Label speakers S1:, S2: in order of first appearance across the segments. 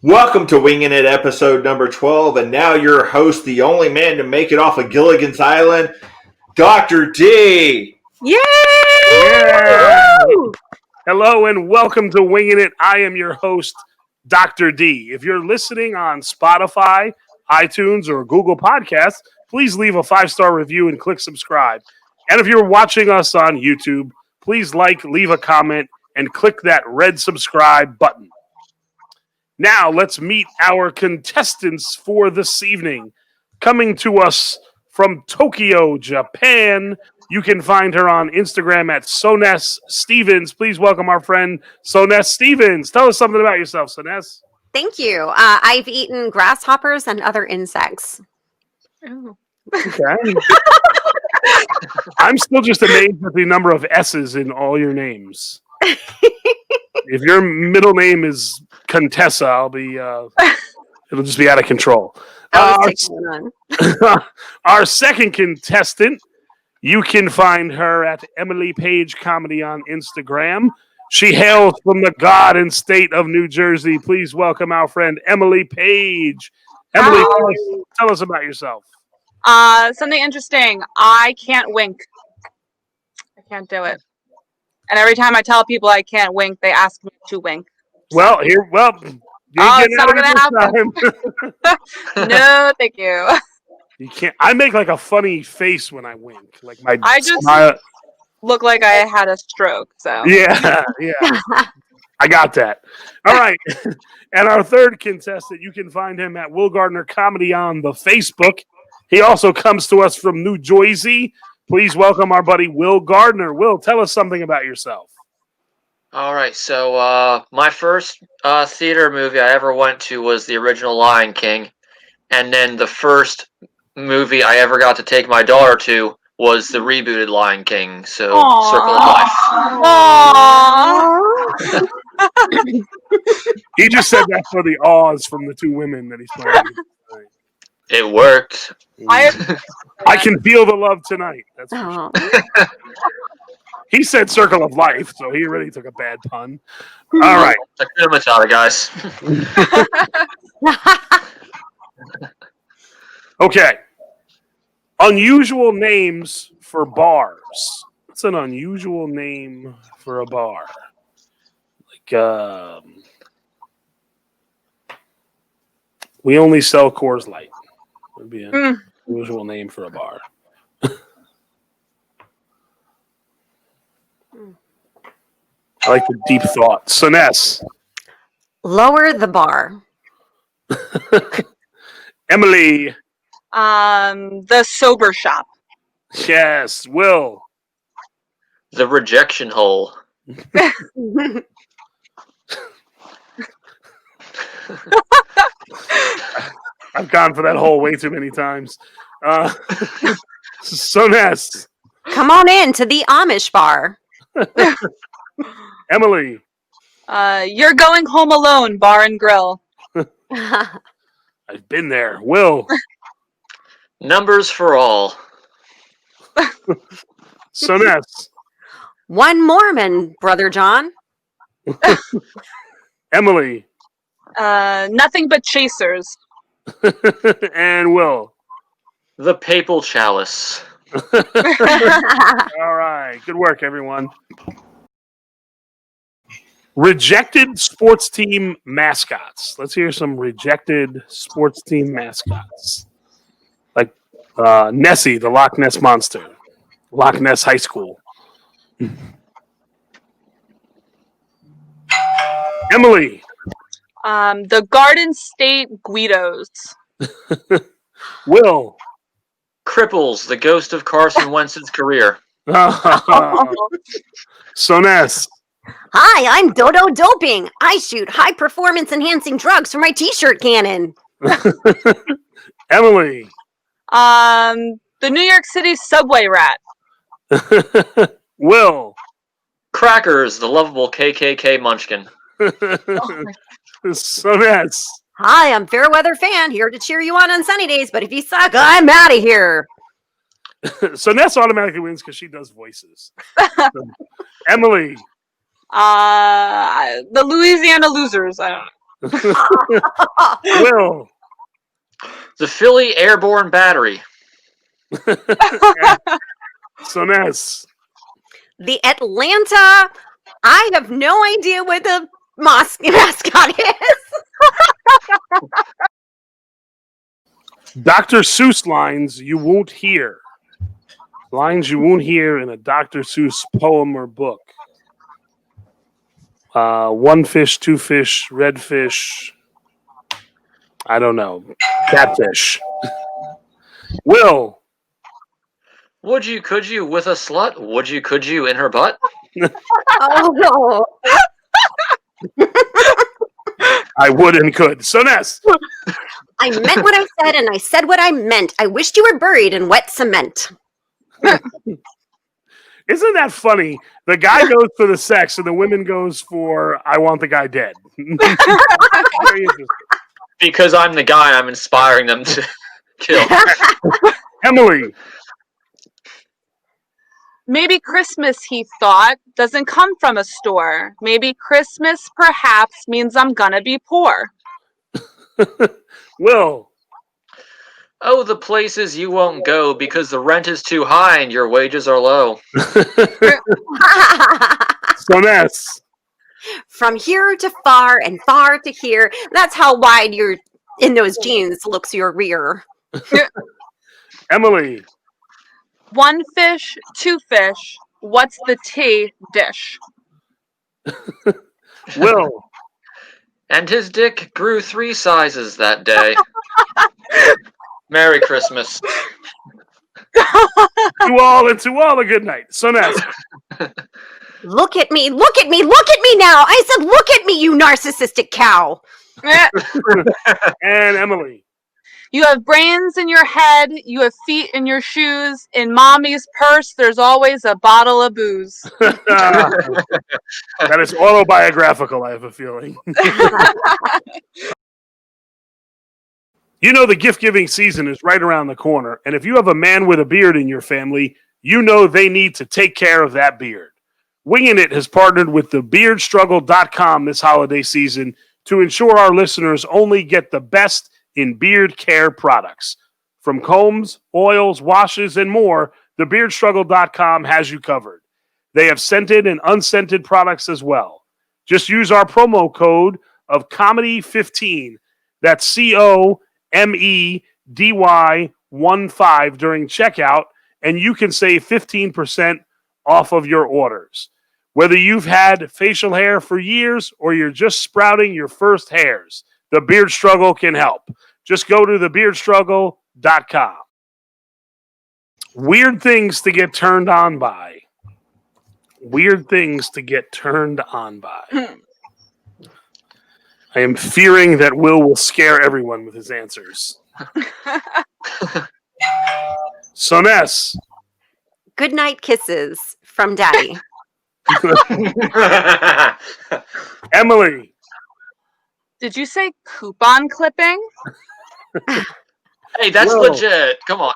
S1: Welcome to Wingin' It, episode number 12, and now your host, the only man to make it off of Gilligan's Island, Dr. D.
S2: Yay!
S3: Yeah! Hello and welcome to Wingin' It. I am your host, Dr. D. If you're listening on Spotify, iTunes, or Google Podcasts, please leave a 5-star review and click subscribe. And if you're watching us on YouTube, please leave a comment, and click that red subscribe button. Now, let's meet our contestants for this evening. Coming to us from Tokyo, Japan, you can find her on Instagram at Soness Stevens. Please welcome our friend, Soness Stevens. Tell us something about yourself, Soness.
S2: Thank you. I've eaten grasshoppers and other insects.
S3: Oh. Okay. I'm still just amazed at the number of S's in all your names. If your middle name is Contessa, I'll be. It'll just be out of control. Our second contestant, you can find her at Emily Paige Comedy on Instagram. She hails from the Garden State of New Jersey. Please welcome our friend Emily Paige. Emily, tell us about yourself.
S4: Something interesting. I can't wink. I can't do it. And every time I tell people I can't wink, they ask me to wink.
S3: Well, you
S4: it's not going to happen. No, thank you.
S3: You can't. I make like a funny face when I wink. Like
S4: I just look like I had a stroke. So
S3: yeah. I got that. All right. And our third contestant, you can find him at Will Gardiner Comedy on the Facebook. He also comes to us from New Jersey. Please welcome our buddy Will Gardiner. Will, tell us something about yourself.
S5: All right, so my first theater movie I ever went to was the original Lion King, and then the first movie I ever got to take my daughter to was the rebooted Lion King, so
S4: Aww.
S5: Circle of Life.
S3: He just said that for the awes from the two women that he's playing.
S5: It worked.
S3: I can feel the love tonight. That's for sure. He said Circle of Life, so he really took a bad pun. All right.
S5: Guys.
S3: Okay. Unusual names for bars. What's an unusual name for a bar? Like, we only sell Coors Light. Would be an unusual name for a bar. I like the deep thought. Soness.
S2: Lower the bar.
S3: Emily.
S4: The sober shop.
S3: Yes. Will.
S5: The rejection hole.
S3: I've gone for that hole way too many times. Soness.
S2: Come on in to the Amish bar.
S3: Emily.
S4: You're going home alone, bar and grill.
S3: I've been there. Will.
S5: Numbers for all.
S3: Soness.
S2: One Mormon, Brother John.
S3: Emily.
S4: Nothing but chasers.
S3: And Will.
S5: The papal chalice.
S3: All right. Good work, everyone. Rejected sports team mascots. Let's hear some rejected sports team mascots. Like Nessie, the Loch Ness Monster. Loch Ness High School. Emily.
S4: The Garden State Guidos.
S3: Will.
S5: Cripples, the ghost of Carson Wentz's career.
S3: Soness.
S2: Hi, I'm Dodo Doping. I shoot high-performance enhancing drugs for my t-shirt cannon.
S3: Emily.
S4: The New York City subway rat.
S3: Will.
S5: Crackers, the lovable KKK munchkin.
S3: Soness.
S2: Hi, I'm Fairweather Fan, here to cheer you on sunny days, but if you suck, I'm out of here.
S3: Soness automatically wins because she does voices. Emily.
S4: The Louisiana Losers. I don't know.
S3: Will.
S5: The Philly Airborne Battery.
S3: Soness.
S2: The Atlanta. I have no idea what the mascot is.
S3: Dr. Seuss lines you won't hear. Lines you won't hear in a Dr. Seuss poem or book. One fish, two fish, red fish. I don't know. Catfish. Will.
S5: Would you, could you with a slut? Would you, could you in her butt?
S2: Oh no.
S3: I would and could. Soness.
S2: I meant what I said, and I said what I meant. I wished you were buried in wet cement.
S3: Isn't that funny? The guy goes for the sex, and the woman goes for I want the guy dead. Very interesting.
S5: Because I'm the guy, I'm inspiring them to kill.
S3: Emily.
S4: Maybe Christmas, he thought, doesn't come from a store. Maybe Christmas perhaps means I'm gonna be poor.
S3: Will.
S5: Oh, the places you won't go because the rent is too high and your wages are low.
S3: Soness.
S2: From here to far and far to here. That's how wide your in those jeans looks your rear.
S3: Emily.
S4: One fish, two fish. What's the tea dish?
S3: Will.
S5: And his dick grew 3 sizes that day. Merry Christmas.
S3: To all and to all a good night. Soness.
S2: Look at me, look at me, look at me now. I said, look at me, you narcissistic cow.
S3: And Emily.
S4: You have brains in your head, you have feet in your shoes. In mommy's purse, there's always a bottle of booze.
S3: That is autobiographical, I have a feeling. You know the gift-giving season is right around the corner, and if you have a man with a beard in your family, you know they need to take care of that beard. Wingin' It has partnered with thebeardstruggle.com this holiday season to ensure our listeners only get the best in beard care products. From combs, oils, washes, and more, thebeardstruggle.com has you covered. They have scented and unscented products as well. Just use our promo code of COMEDY15. That's COMEDY15 during checkout, and you can save 15% off of your orders. Whether you've had facial hair for years or you're just sprouting your first hairs, The Beard Struggle can help. Just go to thebeardstruggle.com. Weird things to get turned on by. Weird things to get turned on by. I am fearing that Will scare everyone with his answers. Soness.
S2: Good night kisses from Daddy.
S3: Emily.
S4: Did you say coupon clipping?
S5: Hey, that's
S3: Whoa.
S5: legit. Come on.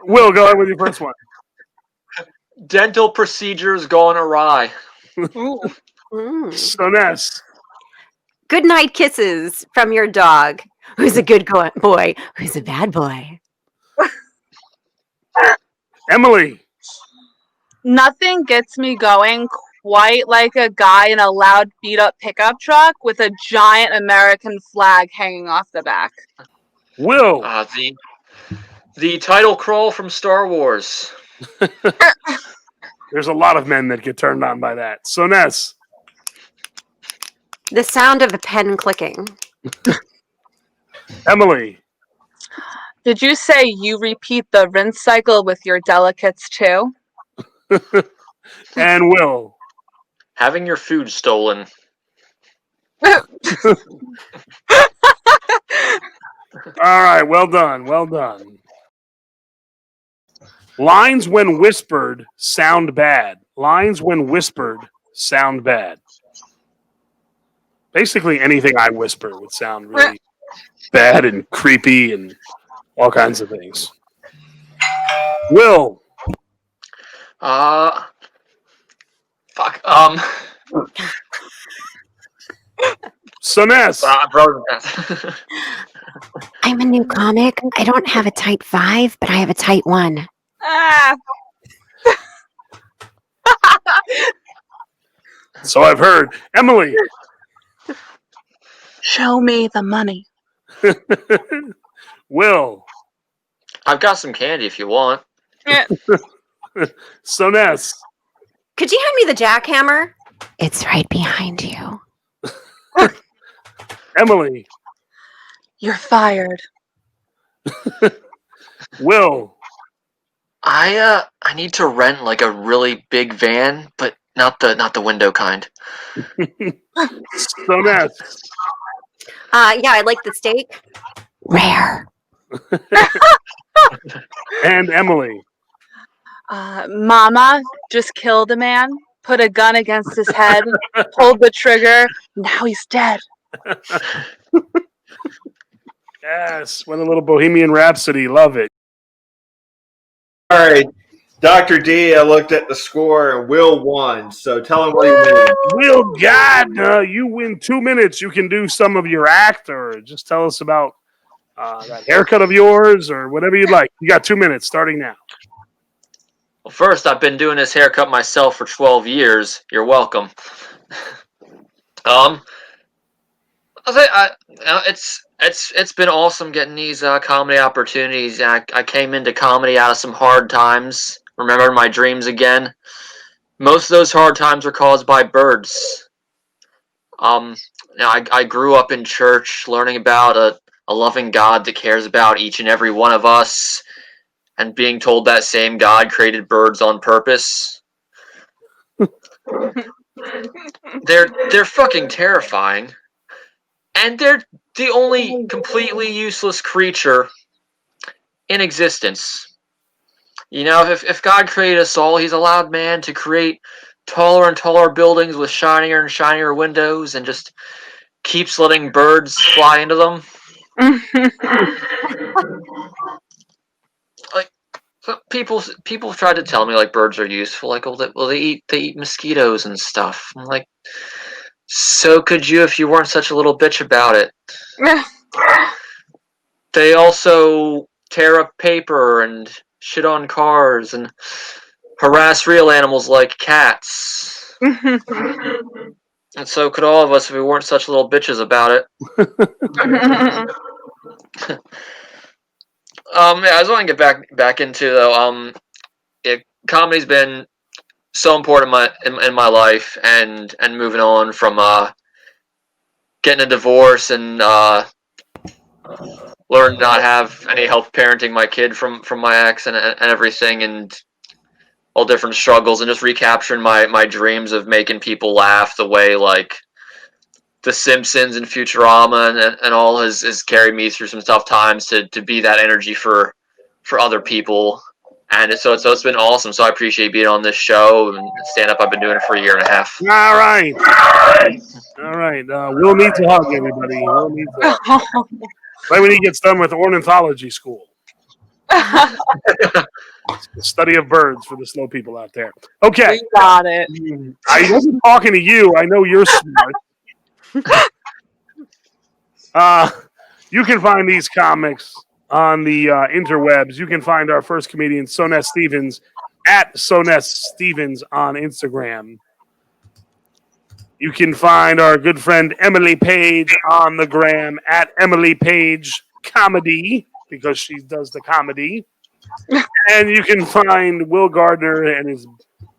S3: Will, go ahead with your first one.
S5: Dental procedures gone awry.
S3: Soness.
S2: Good night kisses from your dog, who's a good boy, who's a bad boy.
S3: Emily.
S4: Nothing gets me going quite like a guy in a loud beat-up pickup truck with a giant American flag hanging off the back.
S3: Will.
S5: The title crawl from Star Wars.
S3: There's a lot of men that get turned on by that. Soness.
S2: The sound of a pen clicking.
S3: Emily.
S4: Did you say you repeat the rinse cycle with your delicates too?
S3: And Will.
S5: Having your food stolen.
S3: All right, well done, well done. Lines when whispered sound bad. Lines when whispered sound bad. Basically, anything I whisper would sound really bad and creepy and all kinds of things. Will.
S5: Fuck.
S3: Soness.
S2: I'm a new comic. I don't have a type 5, but I have a type 1.
S4: Ah.
S3: So I've heard. Emily.
S4: Show me the money.
S3: Will.
S5: I've got some candy if you want.
S3: Soness.
S2: Could you hand me the jackhammer? It's right behind you.
S3: Emily.
S4: You're fired.
S3: Will.
S5: I need to rent like a really big van, but not the window kind.
S3: Soness.
S2: Yeah, I like the steak. Rare.
S3: And Emily.
S4: Mama just killed a man, put a gun against his head, pulled the trigger. Now he's dead.
S3: Yes, what a little Bohemian Rhapsody. Love it.
S1: All right, Dr. D, I looked at the score and Will won. So tell him what he won.
S3: Will Gardner, you win 2 minutes. You can do some of your act or just tell us about that haircut of yours or whatever you'd like. You got 2 minutes starting now.
S5: Well, first, I've been doing this haircut myself for 12 years. You're welcome. It's been awesome getting these comedy opportunities. I came into comedy out of some hard times, remembering my dreams again. Most of those hard times were caused by birds. I grew up in church, learning about a loving God that cares about each and every one of us, and being told that same God created birds on purpose. They're fucking terrifying. And they're the only completely useless creature in existence. You know, if God created us all, he's allowed man to create taller and taller buildings with shinier and shinier windows and just keeps letting birds fly into them. Like, people tried to tell me like birds are useful. Like, they eat mosquitoes and stuff. I'm like, so could you if you weren't such a little bitch about it. They also tear up paper and shit on cars and harass real animals like cats. And so could all of us if we weren't such little bitches about it. I just want to get back into though. Comedy's been so important in my life, and moving on from getting a divorce and learned not have any help parenting my kid from my ex and everything, and all different struggles, and just recapturing my dreams of making people laugh the way like The Simpsons and Futurama and all has carried me through some tough times to be that energy for other people. And so it's been awesome. So I appreciate being on this show and stand up. I've been doing it for a year and a half.
S3: All right. Will needs a hug, everybody. Will needs a hug. Right when he gets done with ornithology school. The study of birds for the slow people out there. Okay.
S4: We got it.
S3: I wasn't talking to you. I know you're smart. You can find these comics on the interwebs. You can find our first comedian, Soness Stevens, at Soness Stevens on Instagram. You can find our good friend Emily Paige on the gram at Emily Paige Comedy, because she does the comedy. And you can find Will Gardner and his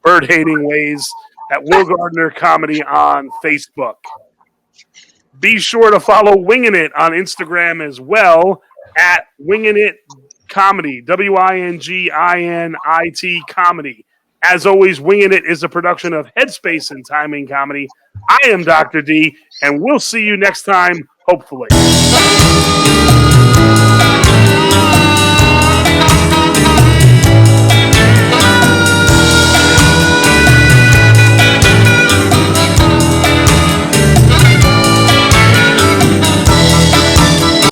S3: bird-hating ways at Will Gardner Comedy on Facebook. Be sure to follow Wingin It on Instagram as well at Wingin It Comedy, WINGINIT Comedy. As always, Wingin It is a production of Headspace and Timing Comedy. I am Dr. D, and we'll see you next time, hopefully.